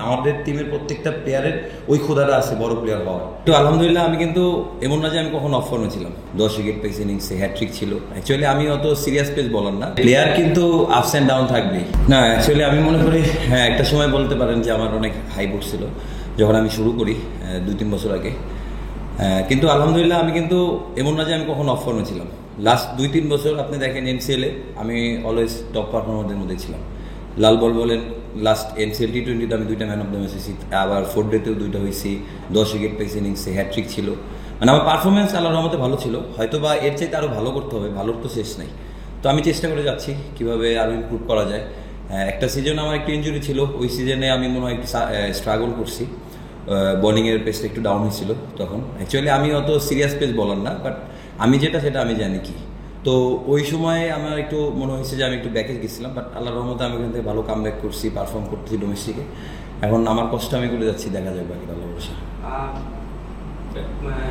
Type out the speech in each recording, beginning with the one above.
আমাদের টিমের প্রত্যেকটা প্লেয়ারের ওই ক্ষুধাটা আছে বড় প্লেয়ার হওয়ার। তো আলহামদুলিল্লাহ আমি কিন্তু এমন না যে আমি কখনো অফ ফর্মে ছিলাম। 10 উইকেট পেয়েছি, ইনিংসে হ্যাট্রিক ছিল। অ্যাকচুয়ালি আমি অত সিরিয়াস পেস বলার না, প্লেয়ার কিন্তু আপস অ্যান্ড ডাউন থাকবেই। না অ্যাকচুয়ালি আমি মনে করি হ্যাঁ একটা সময় বলতে পারেন যে আমার অনেক হাই ছিল যখন আমি শুরু করি 2-3 বছর আগে। কিন্তু আলহামদুলিল্লাহ আমি কিন্তু এমন না যে আমি কখনো অফ ফর্মে ছিলাম। লাস্ট 2-3 বছর আপনি দেখেন এনসিএলে আমি অলওয়েজ টপ পারফর্মারদের মধ্যে ছিলাম। লাল বল বলেন, লাস্ট এনসিএল টি20তে আমি 2টা ম্যান অফ দ্য ম্যাচ হয়েছি, আবার 4 ডেতেও 2টা হয়েছি, 10 উইকেট পেয়েছি, ইনিংসে হ্যাট্রিক ছিল। মানে আমার পারফরমেন্স আল্লাহর রহমতে ভালো ছিল, হয়তো বা এর চাইতে আরও ভালো করতে হবে, ভালোর তো শেষ নাই। তো আমি চেষ্টা করে যাচ্ছি কীভাবে আরও ইমপ্রুভ করা যায়। একটা সিজন আমার একটু ইনজুরি ছিল, ওই সিজনে আমি মনে হয় একটু স্ট্রাগল করছি, বোলিংয়ের পেসটা একটু ডাউন হয়েছিল তখন। অ্যাকচুয়ালি আমি অত সিরিয়াস পেস বলার না, বাট আমি সেটা আমি জানি কি। তো ওই সময় আমার একটু মনে হয়েছে যে আমি একটু ব্যাকে গেছিলাম, বাট আল্লাহর রহমতে আমি ওখান থেকে ভালো কাম ব্যাক করছি, পারফর্ম করতেছি ডোমেস্টিকে। এখন আমার কষ্ট আমি করে যাচ্ছি, দেখা যাক বাকি আল্লাহ ভরসা।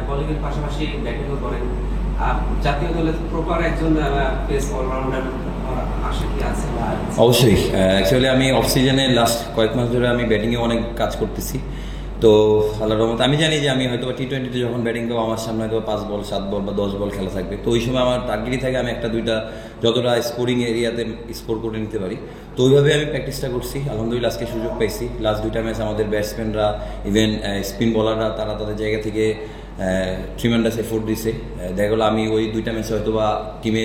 বোলিংয়ের পাশাপাশি ব্যাটিংও করেন, জাতীয় দলে প্রপার একজন পেস অলরাউন্ডার আশা কি আছে? অবশ্যই। অ্যাকচুয়ালি আমি অফ সিজনে লাস্ট কয়েক মাস ধরে আমি ব্যাটিংয়ে অনেক কাজ করতেছি। তো আল্লাহর রহমতে আমি জানি যে আমি হয়তো টি20তে যখন ব্যাটিং করবো আমার সামনে হয়তো 5 বল 7 বল বা 10 বল খেলা থাকবে। তো ওই সময় আমার টার্গেটই থাকে আমি 1-2টা যতটা স্কোরিং এরিয়াতে স্কোর করে নিতে পারি। তো ওইভাবে আমি প্র্যাকটিসটা করছি। আলহামদুলিল্লাহ আজকে সুযোগ পাইছি। লাস্ট 2টা ম্যাচ আমাদের ব্যাটসম্যানরা ইভেন স্পিন বলাররা তারা তাদের জায়গা থেকে ট্রিমেন্ডাস এফোর্ট দিছে। দেখা গেলো আমি ওই 2টা ম্যাচে হয়তো বা টিমে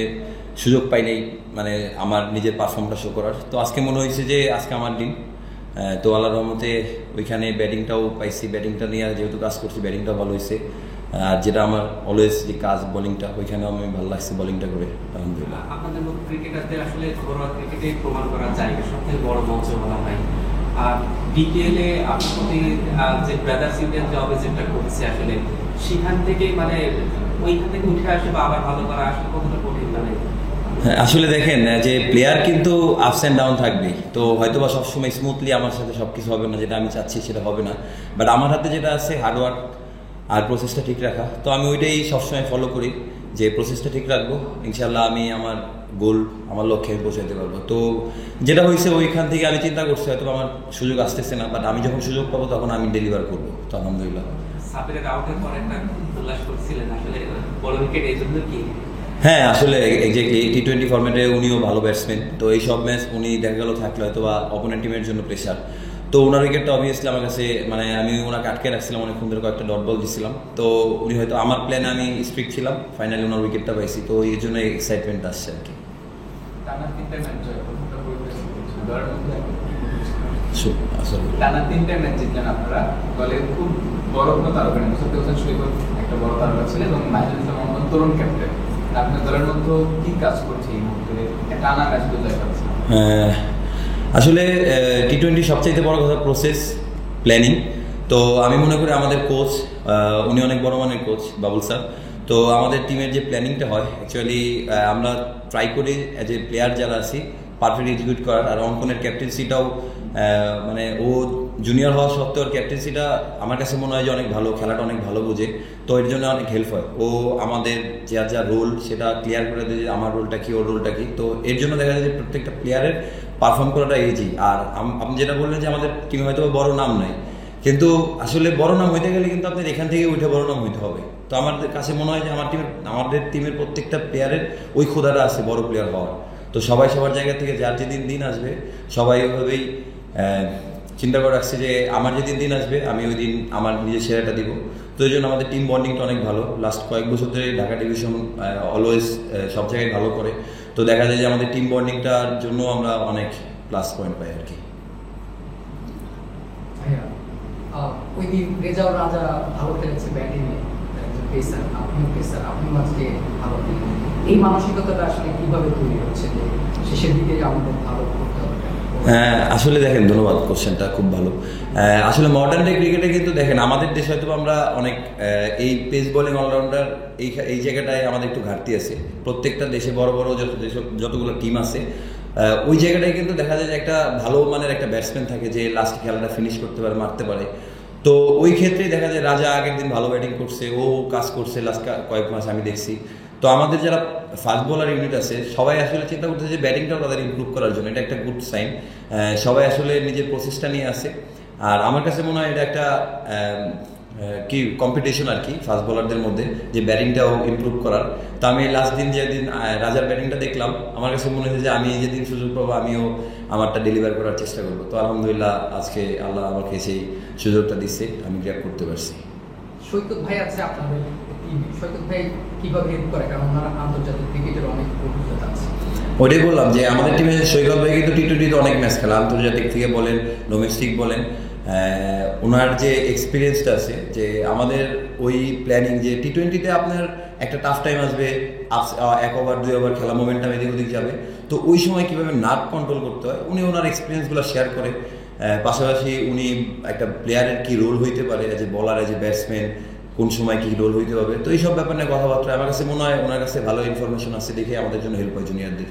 সুযোগ পাই নাই মানে আমার নিজের পারফর্মটা শো করার। তো আজকে মনে হয়েছে যে আজকে আমার দিন। তো আল্লাহর রহমতে ওইখানে ব্যাটিংটাও পাইছি, ব্যাটিংটা নিয়ে যেহেতু কাজ করছি ব্যাটিংটাও ভালো হয়েছে। আর যেটা আমার অলওয়েজ যে কাজ বোলিংটা, ওইখানেও আমি ভালো লাগছে বোলিংটা করে আলহামদুলিল্লাহ। আপনাদের মতো ক্রিকেটারদের আসলে ঘরোয়া ক্রিকেটে প্রমাণ করার জায়গা সবথেকে বড় মঞ্চ বলা হয়। আর বিপিএলে আপনার প্রতি যে ব্রাদার্স ইন্ডিয়ান জবে যেটা করছে আসলে সেখান থেকে মানে ওইখান থেকে উঠে আসে বা আবার ভালো করা আসলে কতটা কঠিন মানে? আসলে দেখেন যে প্লেয়ার কিন্তু আপস অ্যান্ড ডাউন থাকবেই। তো হয়তো বা সবসময় স্মুথলি আমার সাথে সব কিছু হবে না, যেটা আমি চাচ্ছি সেটা হবে না। বাট আমার হাতে যেটা আছে হার্ডওয়ার্ক আর প্রসেসটা ঠিক রাখা। তো আমি ওইটাই সবসময় ফলো করি যে প্রসেসটা ঠিক রাখবো, ইনশাল্লাহ আমি আমার গোল আমার লক্ষ্যে পৌঁছাতে পারবো। তো যেটা হয়েছে ওইখান থেকে আমি চিন্তা করছি হয়তো আমার সুযোগ আসতেছে না, বাট আমি যখন সুযোগ পাবো তখন আমি ডেলিভার করবো। তো আলহামদুলিল্লাহ। সাবিরের আউটের পর একটা উল্লাস করছিলেন আসলে বড় উইকেট এই জন্য কি? হ্যাঁ আসলে এক্স্যাক্টলি টি20 ফরম্যাটে উনিও ভালো ব্যাটসম্যান। তো এই সব ম্যাচ উনি দেখা গেল থাকলে হয়তো বা অপোনেন্ট টিমের জন্য প্রেশার। তো ওনার উইকেটটা অবভিয়াসলি আমার কাছে মানে আমি ওনাকে আটকে রাখছিলাম, অনেকক্ষণ ধরে কয়েকটা ডট বল দিচ্ছিলাম। তো উনি হয়তো আমার প্ল্যানে আমি স্ট্রিক্ট ছিলাম, ফাইনালি ওনার উইকেটটা পাইছি। তো এই জন্য এক্সাইটমেন্ট আসছে আর কি। টানা 3টা ম্যাচ জিতলেন আপনারা, দলের খুব বড় তারকা মুস্তাফিজ হোসেন সৈকত একটা বড় তারকা ছিলেন এবং মাহিদুল ইসলাম তরুণ ক্যাপ্টেন। আপনার দলের মধ্যে কি কাজ করছে এই মুহূর্তে টানা ম্যাচগুলো জয় পাচ্ছে? আসলে টি20 সবচাইতে বড় কথা প্রসেস প্ল্যানিং। তো আমি মনে করি আমাদের কোচ উনি অনেক বড় মানের কোচ বাবুল স্যার। তো আমাদের টিমের যে প্ল্যানিংটা হয় অ্যাকচুয়ালি আমরা ট্রাই করি অ্যাজ এ প্লেয়ার যারা আছি পারফেক্ট এক্সিকিউট করার। আর অঙ্কনের ক্যাপ্টেন্সিটাও মানে ও জুনিয়র হওয়া সত্ত্বেও ওর ক্যাপ্টেন্সিটা আমার কাছে মনে হয় যে অনেক ভালো, খেলাটা অনেক ভালো বোঝে। তো এর জন্য অনেক হেল্প হয়। ও আমাদের যা রোল সেটা ক্লিয়ার করে দেয় যে আমার রোলটা কী, ওর রোলটা কী। তো এর জন্য দেখা যায় যে প্রত্যেকটা প্লেয়ারের পারফর্ম করাটা ইজি। আর আপনি যেটা বললেন যে আমাদের টিমে হয়তো বড় নাম নাই, কিন্তু আসলে বড় নাম হইতে গেলে কিন্তু আপনার এখান থেকে উঠে বড় নাম হইতে হবে। তো আমার কাছে মনে হয় যে আমাদের টিমের প্রত্যেকটা প্লেয়ারের ওই ক্ষুধাটা আছে বড় প্লেয়ার হওয়ার। তো সবাই সবার জায়গা থেকে যার যেদিন দিন আসবে সবাই ওইভাবেই চিন্তা করে রাখছে যে আমার যেদিন দিন আসবে আমি ওই দিন আমার নিজের সেরাটা দিব। তো এই জন্য আমাদের টিম বন্ডিংটা অনেক ভালো। লাস্ট কয়েক বছর ধরে ঢাকা ডিভিশন অলওয়েজ সব জায়গায় ভালো করে। তো দেখা যায় যে আমাদের টিম বন্ডিংটার জন্য আমরা অনেক প্লাস পয়েন্ট পাই আর কি। ওই দিন রেজাউল রাজা ভালো খেলেছে ব্যাটিংয়ে, পেসার আপনিও পেসার, আপনিও আজকে ভালো খেলেন। এই মানসিকতাটা আসলে কিভাবে তৈরি হচ্ছে যে শেষের দিকে আমাদের ভালো করতে হবে? হ্যাঁ আসলে দেখেন, ধন্যবাদ, কোশ্চেনটা খুব ভালো। আসলে মডার্ন ডে ক্রিকেটে কিন্তু দেখেন আমাদের দেশে হয়তো আমরা অনেক এই পেস বোলিং অলরাউন্ডার এই জায়গাটায় আমাদের একটু ঘাটতি আছে। প্রত্যেকটা দেশে বড় বড় যতগুলো টিম আছে ওই জায়গাটায় কিন্তু দেখা যায় যে একটা ভালো মানের একটা ব্যাটসম্যান থাকে যে লাস্ট খেলাটা ফিনিশ করতে পারে, মারতে পারে। তো ওই ক্ষেত্রেই দেখা যায় রাজা আগের দিন ভালো ব্যাটিং করছে, ও কাজ করছে লাস্ট কয়েক মাস আমি দেখছি। তো আমাদের যারা ফাস্ট বোলার ইউনিট আছে সবাই আসলে চিন্তা করতেছে যে ব্যাটিংটাও তাদের ইমপ্রুভ করার জন্য, এটা একটা গুড সাইন। সবাই আসলে নিজের প্রসেসটা নিয়ে আসে। আর আমার কাছে মনে হয় এটা একটা কি কম্পিটিশন আর কি ফাস্ট বোলারদের মধ্যে, যে ব্যাটিংটাও ইমপ্রুভ করার। তো আমি লাস্ট দিন যেদিন রাজার ব্যাটিংটা দেখলাম, আমার কাছে মনে হয়েছে যে আমি যেদিন সুযোগ পাবো আমিও আমারটা ডেলিভার করার চেষ্টা করবো। তো আলহামদুলিল্লাহ আজকে আল্লাহ আমাকে সেই সুযোগটা দিচ্ছে, আমি গ্র্যাব করতে পারছি। সৈকত ভাই আছে আপনাদের টিমে, সৈকত ভাই কিভাবে হেল্প করে, কারণ ওনার আন্তর্জাতিক ক্রিকেটের অনেক অভিজ্ঞতা আছে। ওটাই বললাম যে আমাদের টিমে সৈকত ভাই কিন্তু টি20তে অনেক ম্যাচ খেলা, আন্তর্জাতিক থেকে বলেন ডোমেস্টিক বলেন, ওনার যে এক্সপিরিয়েন্সটা আছে, যে আমাদের ওই প্ল্যানিং যে টি20তে আপনার একটা টাফ টাইম আসবে, 1 ওভার 2 ওভার খেলা মোমেন্টাম এদিক ওদিক যাবে, তো ওই সময় কীভাবে নার্ভ কন্ট্রোল করতে হয় উনি ওনার এক্সপিরিয়েন্সগুলো শেয়ার করে। পাশাপাশি উনি একটা প্লেয়ারের কী রোল হইতে পারে, এজ এ বলার, এজ এ ব্যাটসম্যান কোন সময় কী রোল হইতে হবে, তো এইসব ব্যাপার নিয়ে কথাবার্তা আমার কাছে মনে হয় ওনার কাছে ভালো ইনফরমেশন আছে দেখে আমাদের জন্য হেল্প হয় জুনিয়রদের।